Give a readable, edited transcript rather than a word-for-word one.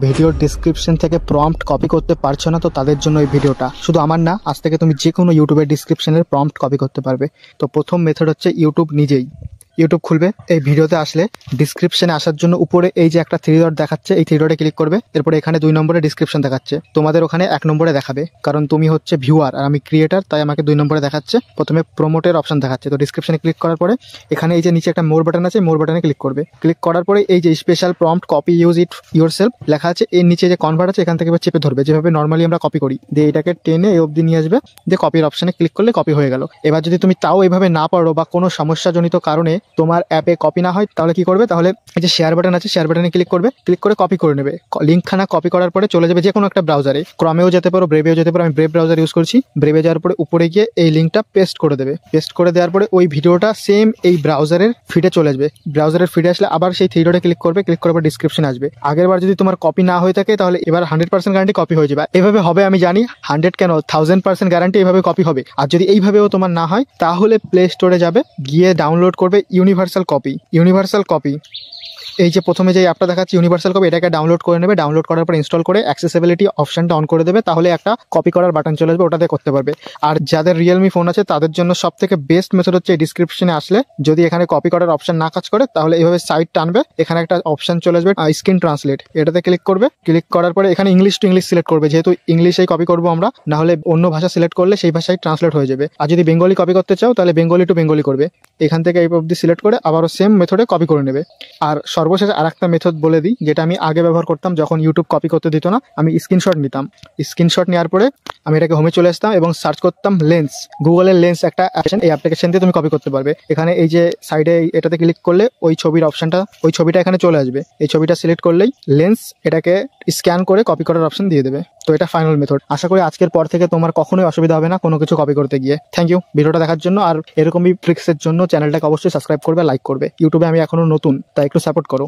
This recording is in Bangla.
ভিডিওর ডিসক্রিপশন থেকে প্রম্পট কপি করতে পারছো না, তো তাদের জন্য এই ভিডিওটা। শুধু আমার না, আজ থেকে তুমি যে কোনো ইউটিউবের ডিসক্রিপশনের প্রম্পট কপি করতে পারবে। তো প্রথম মেথড হচ্ছে ইউটিউব নিজেই। ইউটিউব খুলবে, এই ভিডিওতে আসলে ডিসক্রিপশনে আসার জন্য উপরে এই যে একটা থ্রি ডট দেখাচ্ছে, এই থ্রি ডটে ক্লিক করবে। এরপরে এখানে 2 নম্বরে ডিসক্রিপশন দেখাচ্ছে, তোমাদের ওখানে 1 নম্বরে দেখাবে, কারণ তুমি হচ্ছে ভিউয়ার আর আমি ক্রিয়েটার, তাই আমাকে 2 নম্বরে দেখাচ্ছে। প্রথমে প্রমোটের অপশন দেখাচ্ছে, তো ডিসক্রিপশনে ক্লিক করার পরে এখানে এই যে নিচে একটা মোর বাটন আছে, মোর বাটনে ক্লিক করবে। ক্লিক করার পরে এই যে special prompt copy use it your self লেখা আছে, এর নিচে যে কনভার্ট আছে এখান থেকে চেপে ধরবে, যেভাবে নর্মালি আমরা কপি করি, দিয়ে এটাকে টেনে এই অবধি নিয়ে আসবে, দিয়ে কপির অপশনে ক্লিক করলে কপি হয়ে গেল। এবার যদি তুমি তাও এইভাবে না পারো বা কোনো সমস্যাজনিত কারণে তোমার অ্যাপে কপি না হয়, তাহলে কি করবে, তাহলে এই যে শেয়ার বাটন আছে, শেয়ার বাটনে ক্লিক করবে, ক্লিক করে কপি করে নেবে। লিঙ্কখানা কপি করার পরে চলে যাবে যে কোনো একটা ব্রাউজারে, ক্রমেও যেতে পারো, ব্রেভেও যেতে পারো। আমি ব্রেভ ব্রাউজার ইউজ করছি। ব্রেভে যাওয়ার পরে উপরে গিয়ে এই লিঙ্কটা পেস্ট করে দেবে। পেস্ট করে দেওয়ার পরে ওই ভিডিওটা সেম এই ব্রাউজারের ফিডে চলে আসবে। ব্রাউজারের ফিডে আসলে আবার সেই থ্রি ডটে ক্লিক করবে, ক্লিক করার পর ডিসক্রিপশন আসবে। আগের বার যদি তোমার কপি না হয়ে থাকে, তাহলে এবার 100% গ্যারান্টি কপি হয়ে যাবে। এভাবে হবে আমি জানি, 100 কেন 1000% গ্যারান্টি এভাবে কপি হবে। আর যদি এইভাবেও তোমার না হয়, তাহলে প্লে স্টোরে যাবে, গিয়ে ডাউনলোড করবে ইউনিভার্সাল কপি। ইউনিভার্সাল কপি এই যে প্রথমে যে অ্যাপটা দেখাচ্ছি ইউনিভার্সাল কপি, এটাকে ডাউনলোড করে নেবে। ডাউনলোড করার পর ইনস্টল করে অ্যাক্সেসিবিলিটি অপশনটা অন করে দেবে, তাহলে একটা কপি করার বাটন চলে আসবে, ওটাতে করতে পারবে। আর যাদের রিয়েলমি ফোন আছে তাদের জন্য সব থেকে বেস্ট মেথড হচ্ছে ডিসক্রিপশনে আসলে যদি এখানে কপি করার অপশন না কাজ করে, তাহলে এইভাবে সাইড টানবে, এখানে একটা অপশন চলে আসবে স্ক্রিন ট্রান্সলেট, এটাতে ক্লিক করবে। ক্লিক করার পরে এখানে ইংলিশ টু ইংলিশ সিলেক্ট করবে, যেহেতু ইংলিশেই কপি করবো আমরা, না হলে অন্য ভাষা সিলেক্ট করলে সেই ভাষায় ট্রান্সলেট হয়ে যাবে। আর যদি বেঙ্গলি কপি করতে চাও, তাহলে বেঙ্গলি টু বেঙ্গলি করবে। এখান থেকে এই অবধি সিলেক্ট করে আবারও সেম মেথডে কপি করে নেবে। আর সর্বশেষ আরেকটা মেথড বলে দিই, যেটা আমি আগে ব্যবহার করতাম যখন ইউটিউব কপি করতে দিত না। আমি স্ক্রিনশট নিতাম। স্ক্রিনশট নেওয়ার পরে আমি এটাকে হোমে চলে আসতাম এবং সার্চ করতাম লেন্স। গুগলের লেন্স একটা অ্যাপ্লিকেশন, এই অ্যাপ্লিকেশন দিয়ে তুমি কপি করতে পারবে। এখানে এই যে সাইডে এটাতে ক্লিক করলে ওই ছবির অপশনটা, ওই ছবিটা এখানে চলে আসবে। এই ছবিটা সিলেক্ট করলেই লেন্স এটাকে স্ক্যান করে কপি করার অপশন দিয়ে দেবে। তো এটা ফাইনাল মেথড। আশা করি আজকের পর থেকে তোমার কখনোই অসুবিধা হবে না কোনো কিছু কপি করতে গিয়ে। থ্যাংক ইউ ভিডিওটা দেখার জন্য। আর এরকমই ট্রিক্সের জন্য চ্যানেলটাকে অবশ্যই সাবস্ক্রাইব করবে, লাইক করবে। ইউটিউবে আমি এখনো নতুন, তাই একটু সাপোর্ট করো।